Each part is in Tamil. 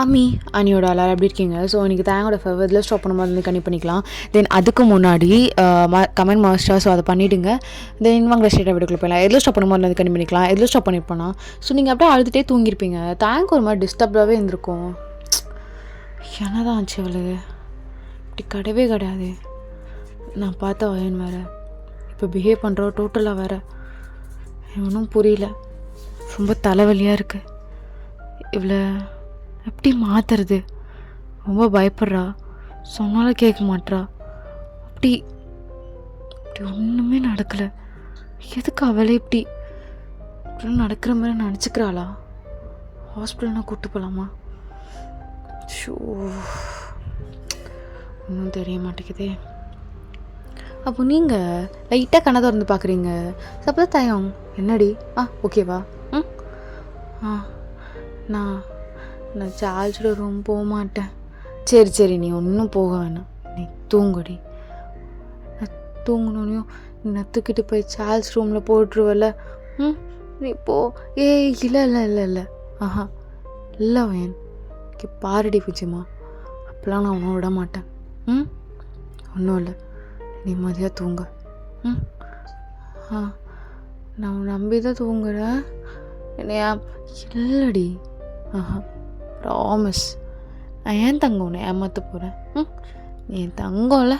அம்மி அண்ணியோட எல்லாரும் எப்படி இருக்கீங்க? ஸோ இன்றைக்கி தேங்கோட ஃபேவர் இதில் ஸ்டாப் பண்ணும்போது வந்து கனெக்ட் பண்ணிக்கலாம். தென் அதுக்கு முன்னாடி கமெண்ட் மாஸ்டர், ஸோ அதை பண்ணிவிடுங்க. தென் வாங்க ஸ்ட்ரெயிட்டாக வீட்டுக்குள்ள போயிடலாம். எதில் ஸ்டாப் பண்ணும்போது வந்து கனெக்ட் பண்ணிக்கலாம். எதில் ஸ்டாப் பண்ணியிருப்போன்னா, ஸோ நீங்கள் அப்படியே அழுதுகிட்டே தூங்கியிருப்பீங்க. தேங்க் ஒரு மாதிரி டிஸ்டர்ப்டாகவே இருந்திருக்கும். என்ன தான் ஆச்சு அவளுக்கு? இப்படி கிடையவே கிடையாது. நான் பார்த்த வயன் வேறு இப்போ பிஹேவ் பண்ணுற டோட்டலாக வேறு ஒன்றும் புரியல. ரொம்ப தலைவலியாக இருக்குது. இவ்வளோ எப்படி மாற்றுறது? ரொம்ப பயப்படுறா, சொன்னாலும் கேட்க மாட்றா. அப்படி அப்படி ஒன்றுமே நடக்கலை. எதுக்கு அவளே இப்படி நடக்கிற மாதிரி நினச்சிக்கிறாளா? ஹாஸ்பிட்டல்னா கூப்பிட்டு போகலாமா? ஷோ, ஒன்றும் தெரிய மாட்டேங்குதே. அப்போ நீங்கள் லைட்டாக கண்ணை திறந்து பார்க்குறீங்க. அப்போ தயம் என்னடி? ஓகேவா? நான் நான் சார்ஜோட ரூம் போக மாட்டேன். சரி நீ ஒன்றும் போக வேணாம், நீ தூங்குடி. நான் தூங்கணுன்னையும் நான் தூக்கிட்டு போய் சார்ஜ் ரூமில் போட்டுருவல. நீ போ. இல்லை இல்லை வேன் பாரடி பூச்சிமா, அப்பெல்லாம் நான் ஒன்றும் விட மாட்டேன். ஒன்றும் இல்லை, நிம்மதியாக தூங்க. நான் நம்பி தான் தூங்குறேன். என்னையா? இல்லடி, ப்ராமிஸ். நான் ஏன் தங்கம் உன்னை ஏமாற்ற போகிறேன்? நீ என் தங்கம்ல.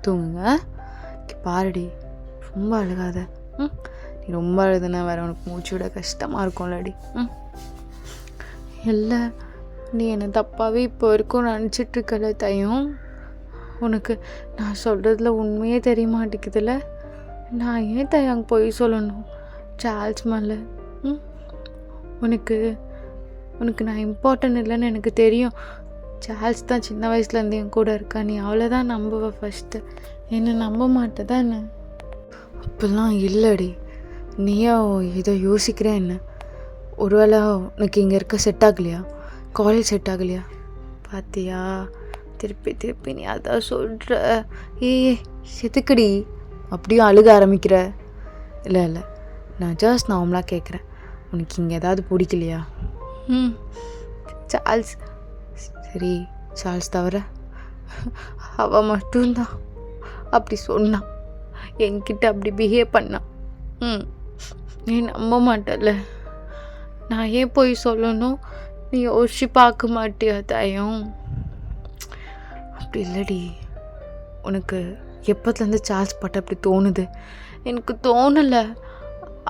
தூங்குங்க. பாருடி, ரொம்ப அழுகாத. நீ ரொம்ப அழுதுனா வேறு உனக்கு மூச்சு விட கஷ்டமாக இருக்கும்லடி. இல்லை, நீ என்னை தப்பாகவே இப்போ வரைக்கும் நினச்சிட்ருக்கல தையும். உனக்கு நான் சொல்கிறதுல உண்மையே தெரிய மாட்டேங்குதுல்ல. நான் ஏன் தையாங்க போய் சொல்லணும் சார்ல்ஸ் மேலே? உனக்கு நான் இம்பார்ட்டன்ட் இல்லைன்னு எனக்கு தெரியும். சார்ல்ஸ் தான் சின்ன வயசுலேருந்து என் கூட இருக்கா. நீ அவ்வளோதான் நம்புவ. ஃபஸ்ட்டு என்னை நம்ப மாட்டேதா என்ன? அப்படிலாம் இல்லடி. நீயா இதை யோசிக்கிறேன் என்ன? ஒருவேளை உனக்கு இங்கே இருக்க செட் ஆகலையா? காலேஜ் செட் ஆகலையா? பார்த்தியா, திருப்பி நீ அதான் சொல்கிற. எதுக்குடி அப்படியும் அழுக ஆரம்பிக்கிற? இல்லை நான் ஜஸ்ட் நார்மலாக கேட்குறேன். உனக்கு இங்கே ஏதாவது பிடிக்கலையா? சார்ல்ஸ், சரி சார்ல்ஸ் தவிர அவள் மட்டும்தான் அப்படி சொன்னான், என்கிட்ட அப்படி பிஹேவ் பண்ணான். நீ நம்ப மாட்டல. நான் ஏன் போய் சொல்லணும்? நீ யோசிச்சு பார்க்க மாட்டியா தாயம்? அப்படி இல்லடி. உனக்கு எப்போத்துலேருந்து சார்ல்ஸ் பட்ட அப்படி தோணுது? எனக்கு தோணலை.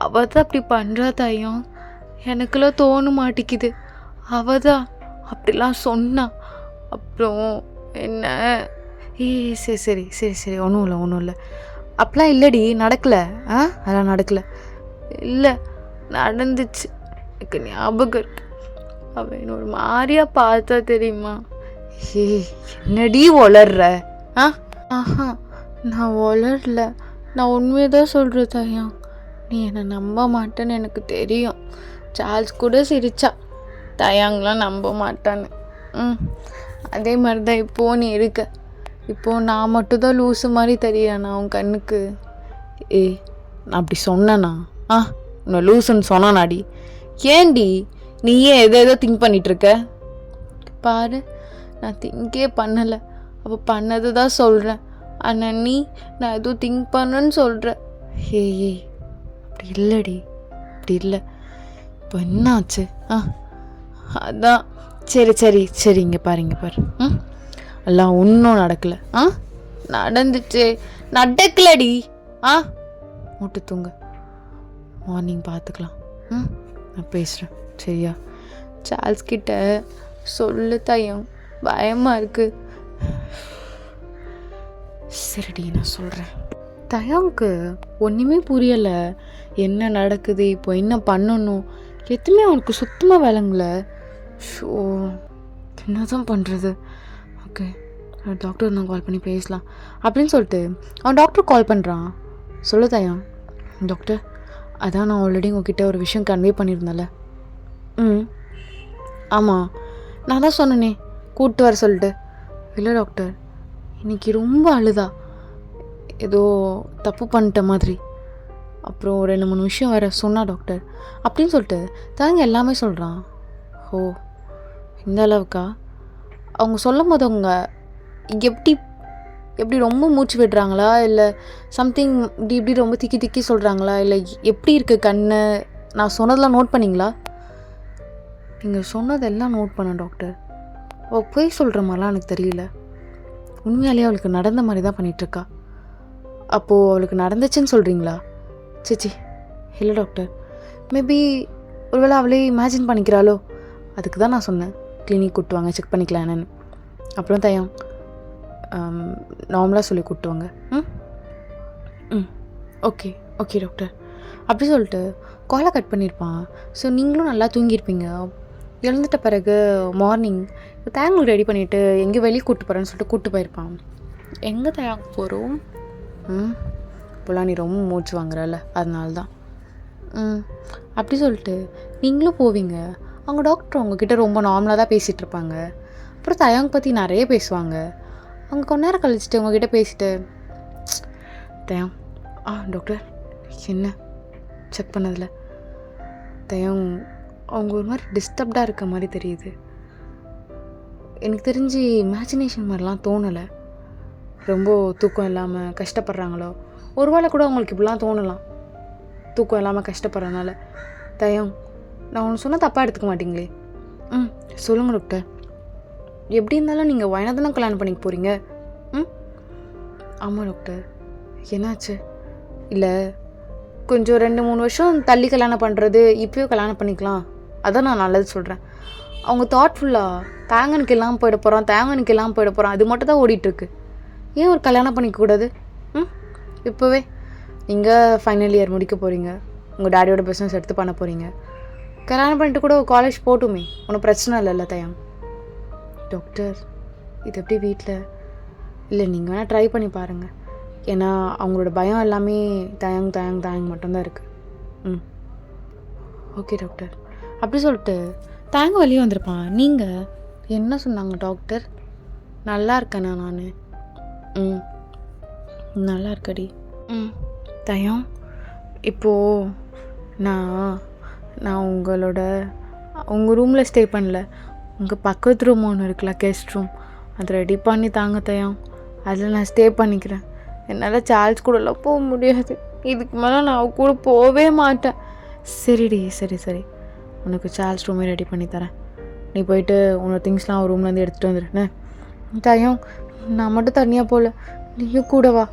அவள் தான் அப்படி பண்ணுறா தாயம். எனக்குலாம் தோண மாட்டேங்குது. அவள் தான் அப்படிலாம் சொன்னா. அப்புறம் என்ன? சரி ஒன்றும் இல்லை. அப்படிலாம் இல்லடி, நடக்கலை. அதெல்லாம் நடக்கலை. இல்லை, நடந்துச்சு. எனக்கு ஞாபகம் இருக்கு. அவன் என்ன ஒரு மாதிரியா பார்த்தா தெரியுமா? என்னடி வளர்ற? நான் வளரல, நான் உண்மையை தான் சொல்கிறேன் தாயா. நீ என்னை நம்ப மாட்டேன்னு எனக்கு தெரியும். சார்ல்ஸ் கூட சிரிச்சா, தயாங்களாம் நம்ப மாட்டான்னு. அதே மாதிரி தான் இப்போது நீ இருக்க. இப்போது நான் மட்டும்தான் லூஸு மாதிரி தெரியாண்ணா உன் கண்ணுக்கு? நான் அப்படி சொன்னேண்ணா? உன்னை லூஸுன்னு சொன்னானாடி? ஏன்டி நீ ஏன் எதோ திங்க் பண்ணிகிட்ருக்க? பாரு, நான் திங்கே பண்ணலை. அப்போ பண்ணது தான் சொல்கிறேன். ஆனால் நீ நான் எதுவும் திங்க் பண்ணுன்னு சொல்கிற. அப்படி இல்லடி, அப்படி இல்லை. இப்போ என்னாச்சு? அதான். சரி இங்கே பாரு. எல்லாம் ஒன்றும் நடக்கலை. நடந்துச்சு. நடக்கலடி. மூட்டு தூங்க, மார்னிங் பார்த்துக்கலாம். நான் பேசுகிறேன், சரியா? சார்ல்ஸ் கிட்ட சொல்லு தாயம், பயமாக இருக்கு. சரிடி, நான் சொல்கிறேன். தயாவுக்கு ஒன்றுமே புரியலை. என்ன நடக்குது, இப்போ என்ன பண்ணணும், எதுவுமே அவனுக்கு சுத்தமாக விளங்கல. ஷோ, என்ன தான் பண்ணுறது? ஓகே, டாக்டர் நான் கால் பண்ணி பேசலாம் அப்படின்னு சொல்லிட்டு அவன் டாக்டர் கால் பண்ணுறான். சொல்லு தயா. டாக்டர், அதான் நான் ஆல்ரெடி உங்ககிட்ட ஒரு விஷயம் கன்வே பண்ணியிருந்தேன்ல. ஆமாம், நான் தான் சொன்னேனே கூப்பிட்டு வர சொல்லிட்டு. இல்லை டாக்டர், இன்னைக்கு ரொம்ப அழுதா, ஏதோ தப்பு பண்ணிட்ட மாதிரி. அப்புறம் 2-3 விஷயம் வேறு சொன்னா டாக்டர் அப்படின்னு சொல்லிட்டு தாங்க எல்லாமே சொல்கிறான். ஓ, இந்த அளவுக்கா? அவங்க சொல்லும்போது அவங்க எப்படி எப்படி ரொம்ப மூச்சு விடுறாங்களா? இல்லை சம்திங் இப்படி இப்படி ரொம்ப திக்கி திக்கி சொல்கிறாங்களா? இல்லை எப்படி இருக்குது கண்ணு? நான் சொன்னதெல்லாம் நோட் பண்ணிங்களா? நீங்கள் சொன்னதெல்லாம் நோட் பண்ணேன் டாக்டர். அவள் பொய் சொல்கிற மாதிரிலாம் எனக்கு தெரியல. உண்மையாலேயே அவளுக்கு நடந்த மாதிரி தான் பண்ணிகிட்ருக்கா. அப்போது அவளுக்கு நடந்துச்சுன்னு சொல்கிறீங்களா? சிச்சி இல்லை டாக்டர். மேபி ஒருவேளை அவளே இமேஜின் பண்ணிக்கிறாளோ? அதுக்கு தான் நான் சொன்னேன் கிளினிக் கூப்பிட்டு வாங்க, செக் பண்ணிக்கலாம் என்னென்னு. அப்புறம் தயம் நார்மலாக சொல்லி கூப்பிட்டு வாங்க. Okay okay doctor. அப்படி சொல்லிட்டு காலை கட் பண்ணியிருப்பான். ஸோ நீங்களும் நல்லா தூங்கியிருப்பீங்க. எழுந்துட்ட பிறகு மார்னிங் தேங்காய் ரெடி பண்ணிவிட்டு எங்கேயும் வெளியே கூப்பிட்டு போகிறேன்னு சொல்லிட்டு கூப்பிட்டு போயிருப்பான். எங்கே தேங்காய் போகிறோம்? இப்போலாம் நீ ரொம்ப மூச்சு வாங்குறல, அதனால தான். அப்படி சொல்லிட்டு நீங்களும் போவீங்க. அவங்க டாக்டர் உங்ககிட்ட ரொம்ப நார்மலாக தான் பேசிகிட்டு இருப்பாங்க. அப்புறம் தயாங் பற்றி நிறைய பேசுவாங்க. அவங்க கொஞ்ச நேரம் கழிச்சிட்டு உங்ககிட்ட பேசிட்டு, தயாங் டாக்டர் என்ன செக் பண்ணதில் தயாங் அவங்க ஒரு மாதிரி டிஸ்டர்ப்டாக இருக்க மாதிரி தெரியுது. எனக்கு தெரிஞ்சு இமேஜினேஷன் மாதிரிலாம் தோணலை. ரொம்ப தூக்கம் இல்லாமல் கஷ்டப்படுறாங்களோ? ஒரு வேளை கூட அவங்களுக்கு இப்படிலாம் தோணலாம், தூக்கம் இல்லாமல் கஷ்டப்படுறதுனால. தயம் நான் ஒன்று சொன்னால் தப்பாக எடுத்துக்க மாட்டிங்களே? சொல்லுங்கள் டாக்டர். எப்படி இருந்தாலும் நீங்கள் வயனை தானே கல்யாணம் பண்ணிக்க போகிறீங்க? ஆமாம் டாக்டர். என்னாச்சு? இல்லை கொஞ்சம் 2-3 வருஷம் தள்ளி கல்யாணம் பண்ணுறது, இப்போயும் கல்யாணம் பண்ணிக்கலாம், அதான் நான் நல்லது சொல்கிறேன். அவங்க தாட்ஃபுல்லாக தேங்கனுக்கு எல்லாம் போயிட போகிறான், தேங்கனுக்கு எல்லாம் போயிட போகிறான், அது மட்டும் தான் ஓடிட்டுருக்கு. ஏன் ஒரு கல்யாணம் பண்ணிக்கக்கூடாது? இப்போவே நீங்கள் ஃபைனல் இயர் முடிக்க போகிறீங்க, உங்கள் டேடியோட பிஸ்னஸ் எடுத்து பண்ண போகிறீங்க. கல்யாணம் பண்ணிட்டு கூட காலேஜ் போட்டுமே, ஒன்றும் பிரச்சனை இல்லைல்ல தயாங்? டாக்டர் இது எப்படி வீட்டில்? இல்லை நீங்கள் வேணால் ட்ரை பண்ணி பாருங்கள். ஏன்னா அவங்களோட பயம் எல்லாமே தயாங் தயாங் தயாங் மட்டும்தான் இருக்குது. Okay doctor. அப்படி சொல்லிட்டு தேங்க வெளியே வந்திருப்பான். நீங்கள் என்ன சொன்னாங்க டாக்டர்? நல்லா இருக்கேண்ணா நான். நல்லா இருக்கடி. தயம் இப்போது நான் உங்கள் ரூமில் ஸ்டே பண்ணல, உங்கள் பக்கத்து ரூம் ஒன்று இருக்குல்ல, கெஸ்ட் ரூம், அதை ரெடி பண்ணி தாங்க தயம். அதில் நான் ஸ்டே பண்ணிக்கிறேன். என்னால் சார்ல்ஸ் கூடலாம் போக முடியாது. இதுக்கு மேலே நான் கூட போகவே மாட்டேன். சரிடி, சரி சரி, உனக்கு சார்ல்ஸ் ரூமே ரெடி பண்ணி தரேன். நீ போயிட்டு உன்னோட திங்ஸ்லாம் ஒரு ரூம்லேருந்து எடுத்துகிட்டு வந்துடுனே. தயம் நான் மட்டும் தனியாக போகல, நீயும் கூட வா.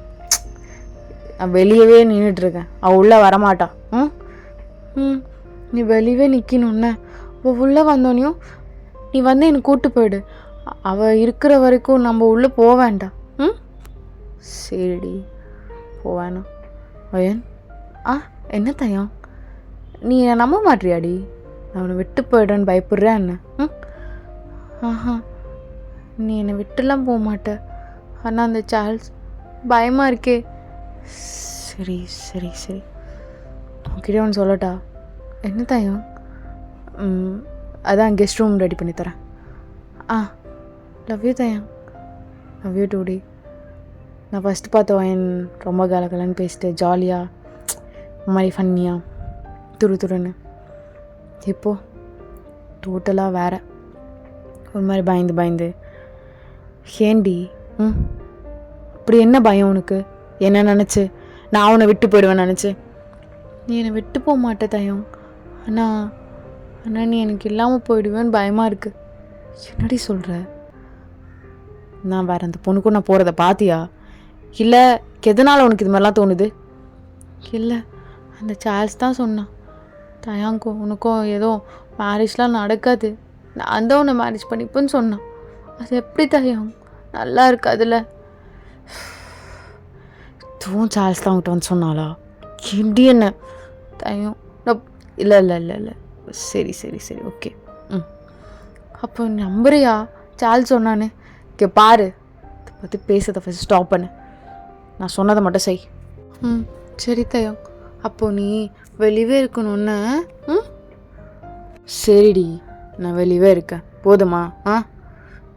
நான் வெளியவே நின்றுட்டுருக்கேன், அவள் உள்ளே வரமாட்டா. நீ வெளியவே நிற்கணுன்னே. அவள் உள்ளே வந்தோனையும் நீ வந்து எனக்கு கூப்பிட்டு போயிடு. அவள் இருக்கிற வரைக்கும் நம்ம உள்ளே போக வேண்டாம். சரிடி, போவேண்ணா. வயன் என்ன தயம், நீ என்னை நம்ப மாட்டியாடி? நான் அவனை விட்டு போயிடுன்னு பயப்படுறேன் என்ன? நீ என்னை விட்டுலாம் போக மாட்ட. ஆனால் அந்த சார்ல்ஸ் பயமாக இருக்கே. சரி சரி சரி, உன்கிட்ட ஒன்று சொல்லட்டா? என்ன தயம்? அதான் கெஸ்ட் ரூம் ரெடி பண்ணி தரேன். Love you Thayam, love you டூடி. நான் ஃபஸ்ட்டு பார்த்த வயன் ரொம்ப கலகலன்னு பேசிட்டு ஜாலியாக இந்த மாதிரி ஃபன்னியாக துருன்னு. இப்போது டோட்டலாக வேறு ஒரு மாதிரி பயந்து. ஏண்டி? இப்படி என்ன பயம் உனக்கு? என்ன நினச்சி நான் உன்னை விட்டு போயிடுவேன் நினச்சி? நீ என்னை விட்டு போக மாட்டே தயம். ஆனால் நீ எனக்கு இல்லாமல் போயிடுவேன்னு பயமாக இருக்குது. என்னடி சொல்கிற? நான் வேறு அந்த பொண்ணுக்கும் நான் போகிறத பார்த்தியா? இல்லை எதனால் உனக்கு இது மாதிரிலாம் தோணுது? இல்லை, அந்த சார்ல்ஸ் தான் சொன்னான், தயாங்கும் உனக்கும் ஏதோ மேரேஜ்லாம் நடக்காது, நான் தான் உன்னை மேரேஜ் பண்ணிப்பேன்னு சொன்னான். அது எப்படி தயாங் நல்லா இருக்கு? அதில் இதுவும் சார்ல்ஸ் தான் அவங்ககிட்ட வந்து சொன்னாளா? எப்படி என்ன தயம்? இல்லை சரி சரி சரி ஓகே. அப்போ நம்புறியா சார்ல்ஸ் சொன்னானே? இங்கே பாரு, இதை பற்றி பேசுறதை ஃபஸ்ட் ஸ்டாப் பண்ணு, நான் சொன்னதை மட்டும் செய். சரி தயம், அப்போது நீ வெளியவே இருக்கணும்னு? சரிடி, நான் வெளியவே இருக்கேன், போதுமா?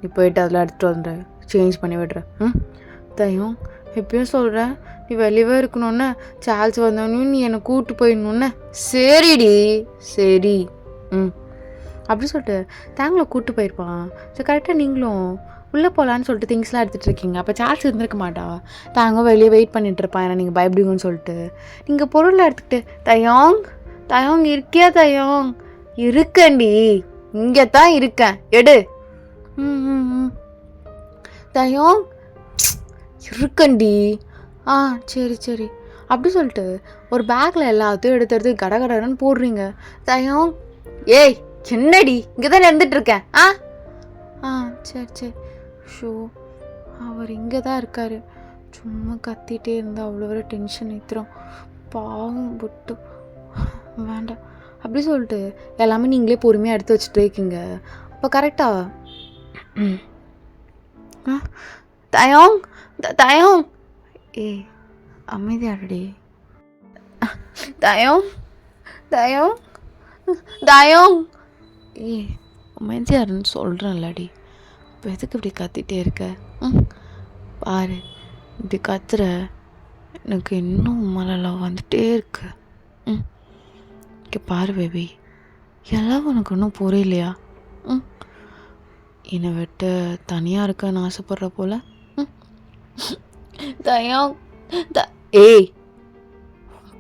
நீ போயிட்டு அதெல்லாம் எடுத்துகிட்டு வந்துடுற, சேஞ்ச் பண்ணி விடுற. தயம் எப்பயும் சொல்கிறேன், நீ வெளியவே இருக்கணும்னு, சார்ல்ஸ் வந்தோடனே நீ என்னை கூப்பிட்டு போயிடணுன்னு. சரிடி சரி. அப்படி சொல்லிட்டு தேங்களை கூப்பிட்டு போயிருப்பான். ஸோ கரெக்டாக நீங்களும் உள்ளே போகலான்னு சொல்லிட்டு திங்ஸ்லாம் எடுத்துகிட்டு இருக்கீங்க. அப்போ சார்ஜ் இருந்திருக்க மாட்டா. தாங்க வெளியே வெயிட் பண்ணிட்டு இருப்பான், ஏன்னா நீங்கள் பயப்படுவீங்கன்னு சொல்லிட்டு. நீங்கள் பொருளை எடுத்துக்கிட்டு தயோங் தயோங் இருக்கியா தயோங்? இருக்கண்டி, இங்கே தான் இருக்கேன், எடு. தயோங் இருக்கண்டி. சரி சரி அப்படி சொல்லிட்டு ஒரு பேக்கில் எல்லாத்தையும் எடுத்து கடகடன்னு போடுறீங்க. தயோங் ஏய் என்னடி இங்கே தான் இருந்துட்டுருக்கேன். சரி சரி. ஷோ அவர் இங்கே தான் இருக்கார். சும்மா கத்திகிட்டே இருந்தால் அவ்வளோ வர டென்ஷன் ஏற்றுறோம். பாவம் விட்டு வேண்டாம் அப்படி சொல்லிட்டு எல்லாமே நீங்களே பொறுமையாக எடுத்து வச்சுட்டு இருக்கீங்க. அப்போ கரெக்டாக தயோங் தயோங் அமைதியாடடி. தயோங் தயோங் தயோங் அமைதியாருன்னு சொல்கிறேன்லடி. இப்போ எதுக்கு இப்படி கத்திகிட்டே இருக்க? பாரு, இப்படி கத்துற எனக்கு இன்னும் மலலாம் வந்துட்டே இருக்கு. இங்கே பாரு பேபி, எல்லாம் உனக்கு இன்னும் புரியலையா? என்னை விட்டு தனியாக இருக்கன்னு ஆசைப்படுற போல. தயோங் ஏய்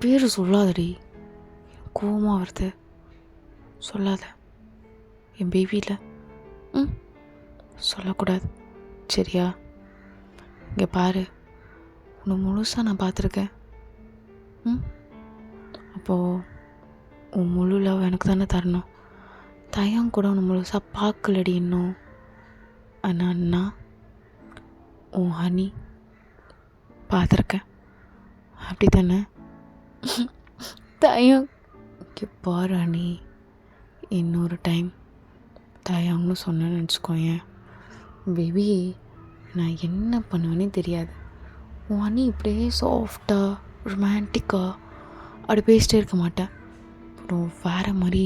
பேர் சொல்லாதடி, கோவமாக வருது. சொல்லாத என் பேபியில். சொல்லக்கூடாது சரியா? இங்கே பாரு, உன்னை முழுசாக நான் பார்த்துருக்கேன். அப்போது உன் முழு லவ் எனக்கு தானே தரணும். தயம் கூட உன்னை முழுசாக பார்க்கலடி இன்னும். ஆனால் அண்ணா உன் ஹனி பார்த்துருக்கேன், அப்படி தானே? தயம் இங்கே பாரு ஹனி, இன்னொரு டைம் தயம்னு சொன்னேன்னு நினச்சிக்கோயேன் பேபி, நான் என்ன பண்ணுவேன்னே தெரியாது. உன் அண்ணி இப்படியே சாஃப்டாக ரொமான்டிக்காக அப்படி பேசிட்டே இருக்க மாட்டேன். அப்புறம் வேறு மாதிரி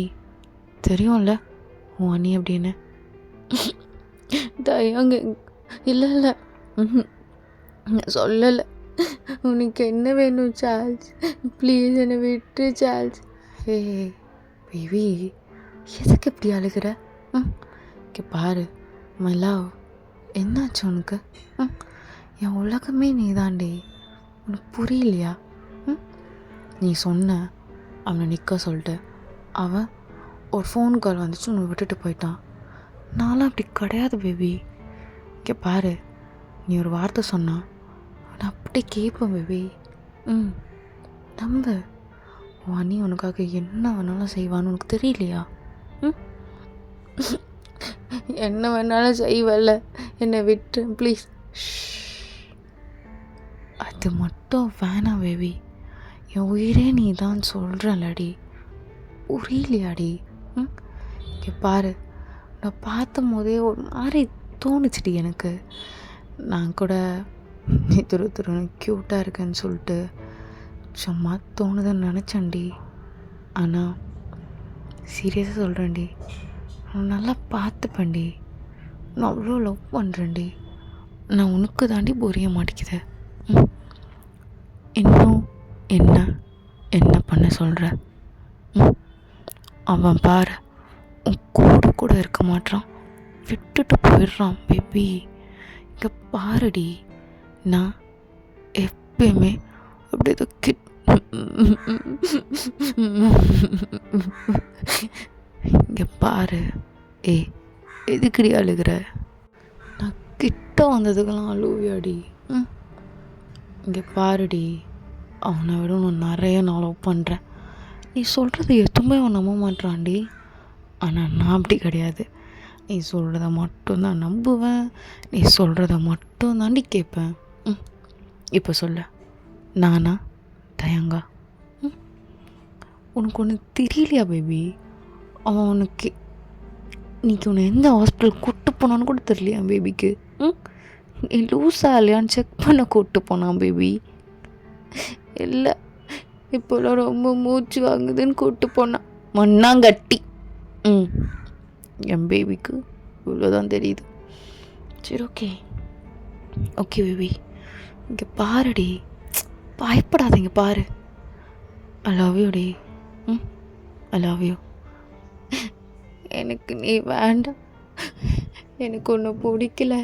தெரியும்ல உன் அண்ணி அப்படின்னு. தயங்க இல்லை இல்லை நான் சொல்லலை. உனக்கு என்ன வேணும் சார்ல்ஸ்? ப்ளீஸ் என்னை விட்டு சார்ல்ஸ். பேபி எதுக்கு இப்படி அழுகிற? இங்கே பாரு மை லவ், என்னாச்சு உனக்கு? என் உலகமே நீ தாண்டி, உனக்கு புரியலையா? நீ சொன்ன அவனை நிற்க சொல்லிட்டு அவன் ஒரு ஃபோன் கால் வந்துச்சு, உன்னை விட்டுட்டு போயிட்டான். நான்லாம் அப்படி கிடையாது பேபி. இங்கே பாரு, நீ ஒரு வார்த்தை சொன்னா நான் அப்படி கேட்பேன் பேபி. நம்ப உன் அண்ணி உனக்காக என்ன வேணாலும் செய்வான்னு உனக்கு தெரியலையா? என்ன வேணாலும் செய்வல்ல, என்னை விட்டு ப்ளீஸ். அது மட்டும் வேணாம் பேபி, என் உயிரே நீ தான் சொல்கிறல்லடி, புரியலையாடி? இங்கே பாரு, நான் பார்த்தும் போதே ஒரு மாதிரி தோணுச்சுடி எனக்கு. நான் கூட நீ துருன்னு க்யூட்டாக இருக்கேன்னு சொல்லிட்டு சும்மா தோணுதுன்னு நினச்சேன்டி. ஆனால் சீரியஸாக சொல்கிறேன்டி, நான் நல்லா பார்த்துப்பேன்டி. நான் அவ்வளோ லவ் பண்ணுறேன்டி. நான் உனக்கு தாண்டி புரிய மாட்டேங்குது. இன்னும் என்ன என்ன பண்ண சொல்கிற? அவன் பாரு, உன் கூட இருக்க மாட்டான், விட்டுட்டு போயிடுறான் பேபி. இங்கே பாருடி, நான் எப்பயுமே அப்படி இங்கே பாரு, எதுக்குடி அழுகிற? நான் கிட்ட வந்ததுக்கெல்லாம் அழுவியாடி? இங்கே பாருடி, அவனை விட நான் நிறைய நான் லவ் பண்ணுறேன். நீ சொல்கிறது எதுவுமே அவன் நம்ப மாட்டான்டி. ஆனால் நான் அப்படி கிடையாது. நீ சொல்கிறத மட்டும்தான் நம்புவேன், நீ சொல்கிறத மட்டும் தாண்டி கேட்பேன். இப்போ சொல்ல, நானா தயங்கா? உனக்கு ஒன்று தெரியலையா பேபி? அவன் உனக்கு இன்னைக்கு உன்னை எந்த ஹாஸ்பிட்டல் கூப்பிட்டு போனான்னு கூட தெரியலையா பேபிக்கு? நீ லூஸா இல்லையான்னு செக் பண்ண கூப்பிட்டு போனான் பேபி. இல்லை இப்போலாம் ரொம்ப மூச்சு வாங்குதுன்னு கூப்பிட்டு போனான், மண்ணாங்கட்டி. என் பேபிக்கு இவ்வளோதான் தெரியுது. சரி ஓகே ஓகே பேபி, இங்கே பாருடி, பயப்படாதீங்க பாரு. ஐ லவ் யூ டி. I love you. எனக்கு நீ வேண்டாம். எனக்கு ஒன்று பிடிக்கல.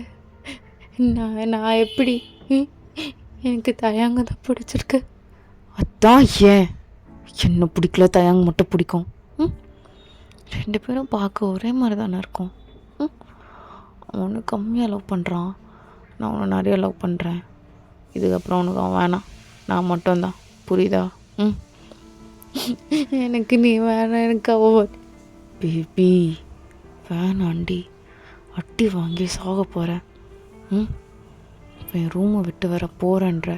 நான் எப்படி எனக்கு தயங்க தான் பிடிச்சிருக்கு. அதான் ஏன் என்ன பிடிக்கல, தயங்க மட்டும் பிடிக்கும்? 2 பேரும் பார்க்க ஒரே மாதிரி தானே இருக்கும். அவனு கம்மியாக லவ் பண்ணுறான், நான் அவனை நிறைய லவ் பண்ணுறேன். இதுக்கப்புறம் அவனுக்கு அவன் வேணாம், நான் மட்டும்தான். புரியுதா? எனக்கு நீ வேணாம். எனக்கு பேபி வேணாண்டி, அட்டி வாங்கி சாக போகிறேன். என் ரூமை விட்டு வர போகிறேன்ற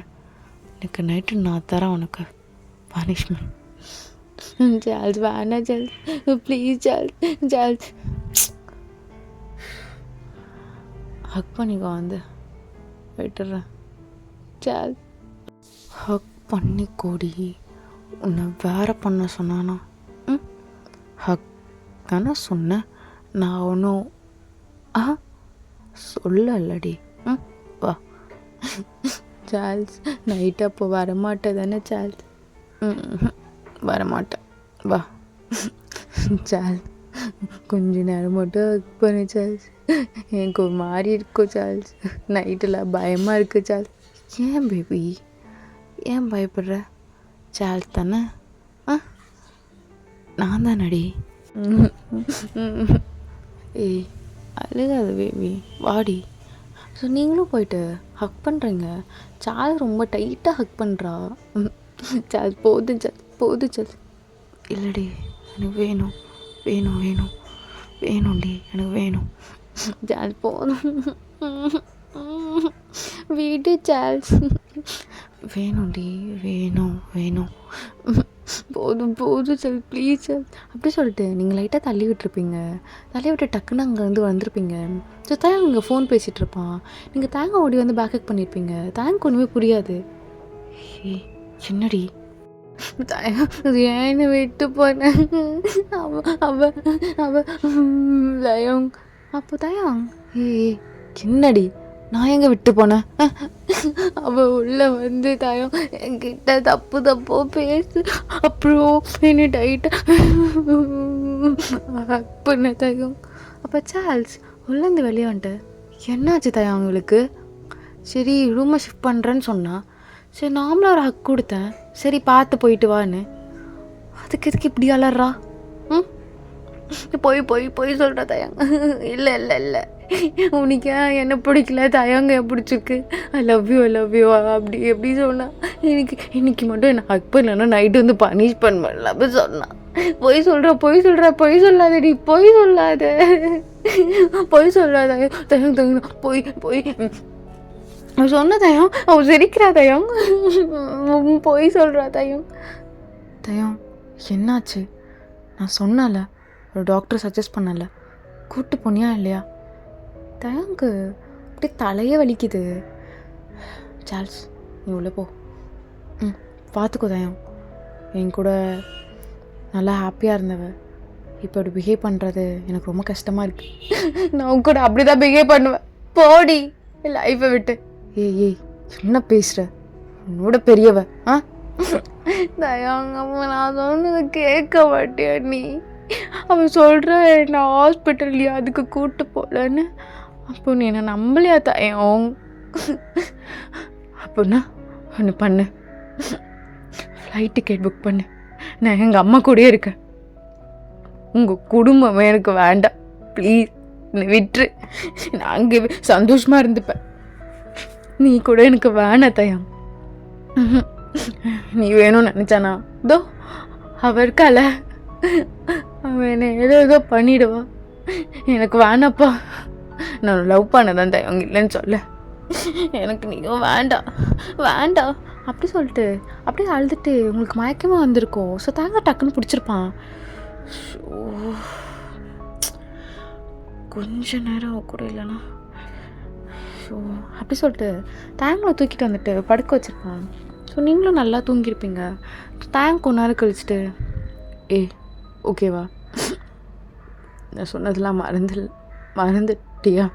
எனக்கு நைட்டு நான் தரேன் உனக்கு பனிஷ்மெண்ட். சார்ல்ஸ் வேணாம் சார்ல்ஸ், ப்ளீஸ் சார்ல்ஸ். ஹக் பண்ணிக்கோ, வந்து விட்டுறேன். சார்ல்ஸ் ஹக் பண்ணி கோடி. உன்னை வேற பண்ண சொன்னானா? ஹக் தானே சொன்னேன், நான் ஒன்றும் சொல்லலடி. வா சார்ல்ஸ், நைட்டு அப்போ வரமாட்டேன் தானே சார்ல்ஸ்? வரமாட்டேன், வா. சார்ல்ஸ் கொஞ்ச நேரம் மட்டும் ஹக் பண்ணு சார்ல்ஸ். எனக்கு ஒரு மாதிரி இருக்கும் சார்ல்ஸ், நைட்டில் பயமாக இருக்குது சார்ல்ஸ். ஏன் பேபி, ஏன் பயப்படுற? சார்ல்ஸ் தானே, நான் தானடி. ஏய் அழுகாத பேபி, வாடி. ஸோ நீங்களும் போயிட்டு ஹக் பண்ணுறீங்க. சார்ல்ஸ் ரொம்ப டைட்டாக ஹக் பண்ணுறா. சார்ல்ஸ் போதும் சார்ல்ஸ், போதும் சார்ல்ஸ். இல்லடி, எனக்கு வேணும் வேணும் வேணும் வேணும்டி, எனக்கு வேணும். சார்ல்ஸ் போதும், வீடு சார்ல்ஸ். வேணும்டி, வேணும் வேணும். போதும் போதும் சார், ப்ளீஸ் சார். அப்படி சொல்லிட்டு நீங்கள் லைட்டாக தள்ளி விட்டுருப்பீங்க. தள்ளி விட்டு டக்குன்னு அங்கே வந்து வந்திருப்பீங்க. ஸோ தேங்க இங்கே ஃபோன் பேசிகிட்டு இருப்பான். நீங்கள் தேங்க ஓடி வந்து பேக்கப் பண்ணியிருப்பீங்க. தேங்க ஒன்றுமே புரியாது. என்னடி அது ஏன்னு விட்டு போனேன். அவ தயம். அப்போ தயம், என்னடி நான் எங்கே விட்டு போனேன்? அவள் உள்ளே வந்து தயம் என்கிட்ட தப்போ பேசு. அப்புறம் என்ன டைட்டாக ஹக் பண்ண தயம். அப்போ சார்ல்ஸ் உள்ளேருந்து வெளியே வந்துட்டு, என்னாச்சு தயம் அவங்களுக்கு? சரி ரூமை ஷிஃப்ட் பண்ணுறேன்னு சொன்னா. சரி நார்மலாக ஒரு ஹக் கொடுத்தேன், சரி பார்த்து போயிட்டு வான்னு. அதுக்கு எதுக்கு இப்படி அலறா? போய் சொல்கிற தயங்க. இல்லை உனக்கு என்ன பிடிக்கல, தயங்க பிடிச்சிருக்கு. ஐ லவ் யூ அப்படி எப்படி சொன்னா? இன்னைக்கு மட்டும் என்ன ஹக் பண்ணலன்னா நைட்டு வந்து பனிஷ்மெண்ட் பண்ணல அப்படி சொன்னான். பொய் சொல்லாதடி, பொய் சொல்லாத தயங்க போய் அவன் சொன்ன தயம், அவன் சிரிக்கிறா தயம், பொய் சொல்கிறா தயம். என்னாச்சு? நான் சொன்னல, ஒரு டாக்டர் சஜஸ்ட் பண்ணல, கூப்பிட்டு போனியா இல்லையா? தயங்கு அப்படியே தலையே வலிக்குது. சார்ல்ஸ் நீ உள்ளே போ. பார்த்துக்கோ தயம், என் கூட நல்லா ஹாப்பியாக இருந்தவ இப்போ இப்படி பிஹேவ் பண்ணுறது எனக்கு ரொம்ப கஷ்டமாக இருக்குது. நான் கூட அப்படி தான் பிஹேவ் பண்ணுவேன். போடி லைஃப்பை விட்டு. ஏய் என்ன பேசுகிற? உன்னோட பெரியவ. தயங்க நான் சொன்னது கேட்க மாட்டியா நீ? அவன் சொல்கிற நான் ஹாஸ்பிட்டல்லையா அதுக்கு கூப்பிட்டு போகலன்னு. அப்போ நீ என்ன நம்பலையா தயம்? அப்போன்னா ஒன்று பண்ணு, ஃப்ளைட் டிக்கெட் புக் பண்ணு. நான் எங்கள் அம்மா கூடயே இருக்கேன். உங்கள் குடும்பமே எனக்கு வேண்டாம், ப்ளீஸ் என்னை விட்டுரு. நான் அங்கே சந்தோஷமாக இருந்துப்பேன். நீ கூட எனக்கு வேணாம் தயம். நீ வேணும்னு நினச்சானா தோ அவ இருக்கால, அவன் என்னை ஏதோ பண்ணிடுவா. எனக்கு வேணாப்பா. நான் லவ் பண்ணதான் தயம், இல்லைன்னு சொல்ல. எனக்கு நீங்கள் வேண்டாம் அப்படி சொல்லிட்டு அப்படியே அழுதுட்டு உங்களுக்கு மயக்கமாக வந்திருக்கோம். ஸோ தாங்க டக்குன்னு பிடிச்சிருப்பான். கொஞ்ச நேரம் கூட இல்லைனா ஸோ அப்படி சொல்லிட்டு தேங்களை தூக்கிட்டு வந்துட்டு படுக்க வச்சுருப்பான். ஸோ நீங்களும் நல்லா தூங்கியிருப்பீங்க. தேங்க் கொஞ்ச நேரம் கழிச்சிட்டு, ஓகேவா, நான் சொன்னதெல்லாம் மறந்துட்டியா?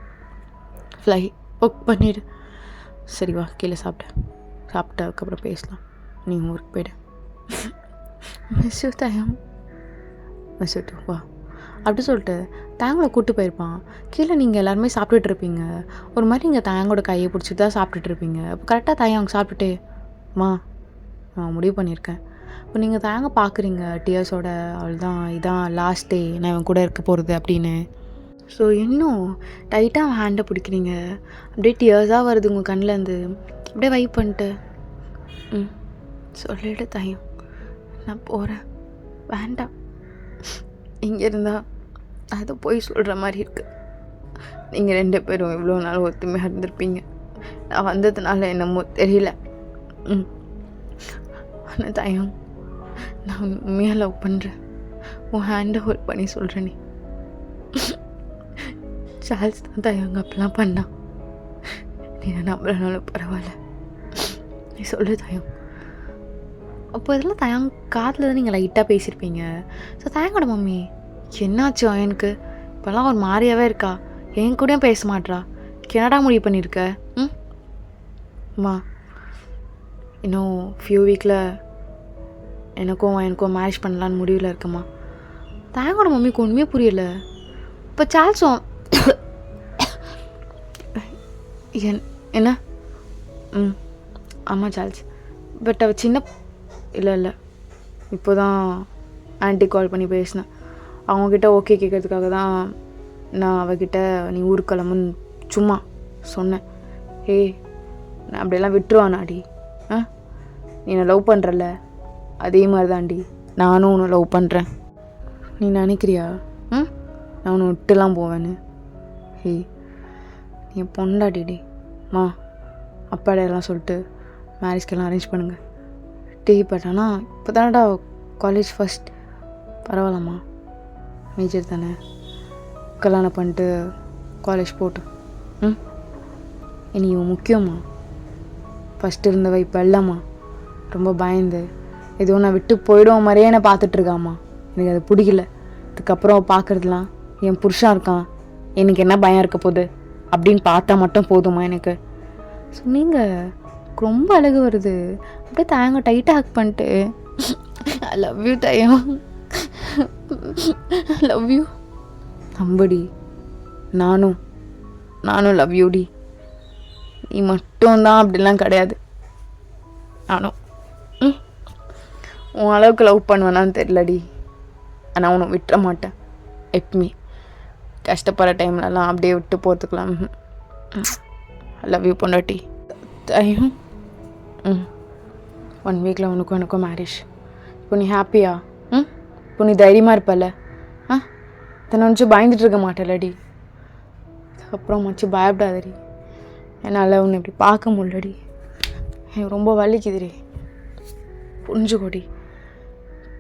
ஃப்ளை புக் பண்ணிவிடு. சரி வா கீழே சாப்பிட்டதுக்கப்புறம் பேசலாம். நீ ஊருக்கு போய்டு. Miss you Thayam. Miss you too. வா அப்படி சொல்லிட்டு தேங்களை கூப்பிட்டு போயிருப்பான். கீழே நீங்கள் எல்லாருமே சாப்பிட்டுட்டு இருப்பீங்க. ஒரு மாதிரி நீங்கள் தேங்கோட கையை பிடிச்சிட்டு தான் சாப்பிட்டுட்டு இருப்பீங்க. அப்போ கரெக்டாக அவங்க சாப்பிட்டுட்டு, மா நான் முடிவு பண்ணியிருக்கேன், இப்போ நீங்கள் தேங்க பார்க்குறீங்க டியர்ஸோட, அவள்தான் இதான் லாஸ்ட் டே நான் இவன் கூட இருக்க போகிறது அப்படின்னு. ஸோ இன்னும் டைட்டாக அவன் ஹேண்டை பிடிக்கிறீங்க. அப்படியே டியர்ஸாக வருது உங்கள் கண்ணிலேருந்து. அப்படியே வைப் பண்ணிட்டு, சொல்லிவிடு தாயம், நான் போகிறேன், வேண்டாம், இங்கே இருந்தால் அது போய் சொல்கிற மாதிரி இருக்குது. நீங்கள் 2 பேரும் இவ்வளோ நாள் ஒத்துமையாக இருந்திருப்பீங்க. நான் வந்ததுனால என்னமோ தெரியல. ஆனால் தாயம், நான் உண்மையாக லவ் பண்ணுறேன். உன் ஹேண்டை ஹோல்ட் பண்ணி சொல்கிறேன். நீ சார்ல்ஸ் தான் தாயங்க அப்பெல்லாம் பண்ணான். நீ நம்புறனாலும் பரவாயில்ல, நீ சொல்லு தாயம். அப்போ இதெல்லாம் தயாங் காதில் தான் நீங்கள் லைட்டாக பேசியிருப்பீங்க. ஸோ தயங்கோட மம்மி, என்னாச்சு எனக்கு இப்போல்லாம் ஒரு மாதிரியாகவே இருக்கா, என் கூடயும் பேச மாட்றா, கனடா முடிவு பண்ணியிருக்க? அம்மா இன்னும் ஃபியூ வீக்கில் எனக்கும் மேரேஜ் பண்ணலான்னு முடிவில் இருக்கம்மா. தயங்கோட மம்மிக்கு ஒன்றுமே புரியல. இப்போ சார்ல்ஸும் என்ன ஆமாம் சார்ல்ஸ், பட் அவள் சின்ன இல்லை இப்போ தான் ஆன்ட்டி கால் பண்ணி பேசினேன். அவங்கக்கிட்ட ஓகே கேட்கறதுக்காக தான் நான் அவகிட்ட நீ ஊருக்கு கிளம்புன்னு சும்மா சொன்னேன். ஏய், நான் அப்படியெல்லாம் விட்டுருவானாடி? நீ நான் லவ் பண்ணுறல, அதே மாதிரி தான்டி நானும் உன்னை லவ் பண்ணுறேன். நீ நினைக்கிறியா நான் உன்னை விட்டுலாம் போவேன்னு? ஏய், நீ பொண்டாடிடி. மா அப்பாடையெல்லாம் சொல்லிட்டு மேரேஜ்க்கெல்லாம் அரேஞ்ச் பண்ணுங்கள். பட் ஆனால் இப்போ தானடா காலேஜ் ஃபஸ்ட், பரவாயில்லம்மா, மேஜர் தானே, கல்யாணம் பண்ணிட்டு காலேஜ் போட்டு இனி இவன் முக்கியம்மா. ஃபஸ்ட்டு இருந்தவ இப்போ இல்லைம்மா. ரொம்ப பயந்து எதுவும் நான் விட்டு போயிடுவோம் மாதிரியே என்னை பார்த்துட்ருக்காம்மா. எனக்கு அது பிடிக்கல. அதுக்கப்புறம் பார்க்குறதுலாம் என் புருஷன் இருக்கான், எனக்கு என்ன பயம் இருக்க போகுது அப்படின்னு பார்த்தா மட்டும் போதுமா எனக்கு? ஸோ நீங்கள் ரொம்ப அழகு வருது. அப்படியே தாங்க டைட்டாக ஹக் பண்ணிட்டு, I love you Thayam, love you. நம்படி, நானும் லவ் யூடி. நீ மட்டும்தான் அப்படிலாம் கிடையாது. நானும் உன் அளவுக்கு லவ் பண்ணுவேனான்னு தெரியலடி, ஆனால் உன்னை விட்டுற மாட்டேன் எப்பவுமே. கஷ்டப்படுற டைம்லலாம் அப்படியே விட்டு போகிறதுக்கலாம். ஐ லவ் யூ பொண்டாட்டி. தயம் 1 வீக்கில் உனக்கும் எனக்கும் மேரேஜ். இப்போ நீ ஹாப்பியா? இப்போ நீ தைரியமாக இருப்பல? தன்னை நினச்சி பயந்துட்டு இருக்க மாட்டேலடி. அதுக்கப்புறம் மச்சு பயப்படாதடி. என்னால் உன்னை இப்படி பார்க்க முடியலடி, எனக்கு ரொம்ப வலிக்குதுடி, புரிஞ்சுக்கோடி.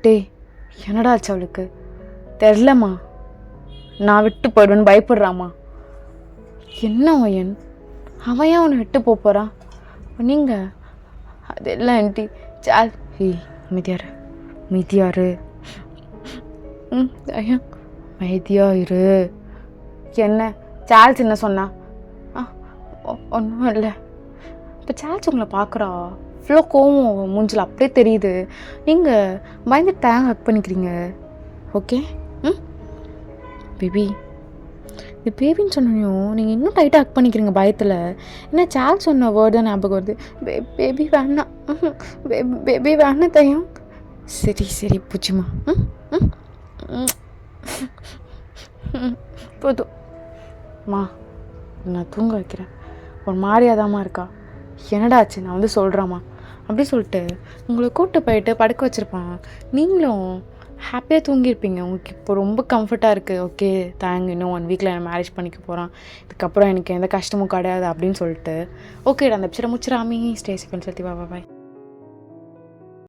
டே என்னடா ஆச்சு அவளுக்கு தெரிலம்மா, நான் விட்டு போயிடுவேன்னு பயப்படுறாம்மா. என்ன வயன், அவன் ஏன் அவனை விட்டு போகிறான்? நீங்கள் அதெல்லாம் ஆண்டி சால். மீதியாரு மைதியாரு. என்ன சார்ல்ஸ் என்ன சொன்னா? ஒன்றும் இல்லை. இப்போ சார்ல்ஸ் உங்களை பார்க்குறா, இவ்வளோ கோவம் மூஞ்சில் அப்படியே தெரியுது. நீங்கள் பயந்துட்டு தேங்க ஹக் பண்ணிக்கிறீங்க. Okay baby. இது பேபின்னு சொன்னையும் நீங்கள் இன்னும் டைட்டாக ஹக் பண்ணிக்கிறீங்க பயத்தில். ஏன்னா சார்ல்ஸ் சொன்ன வேர்டு தான் ஞாபகம் வருது. பேபி வேணாம், பேபி வேணாம் தயம். சரி பூச்சிமா, போதும் மா, நான் தூங்க வைக்கிறேன். ஒரு மாதிரியாதாம்மா இருக்கா, என்னடா ஆச்சு, நான் வந்து சொல்கிறேம்மா அப்படி சொல்லிட்டு உங்களை கூப்பிட்டு போயிட்டு படுக்க வச்சுருப்பான். நீங்களும் ஹாப்பியாக தூங்கியிருப்பீங்க. உங்களுக்கு இப்போ ரொம்ப கம்ஃபர்ட்டாக இருக்குது. ஓகே தேங்க், இன்னும் 1 வீக்கில் நான் மேரேஜ் பண்ணிக்க போகிறான், இதுக்கப்புறம் எனக்கு எந்த கஷ்டமும் கிடையாது அப்படின்னு சொல்லிட்டு ஓகேடா அந்த எபிசோட முடிச்சிடாமி. Stay safe and healthy. Bye.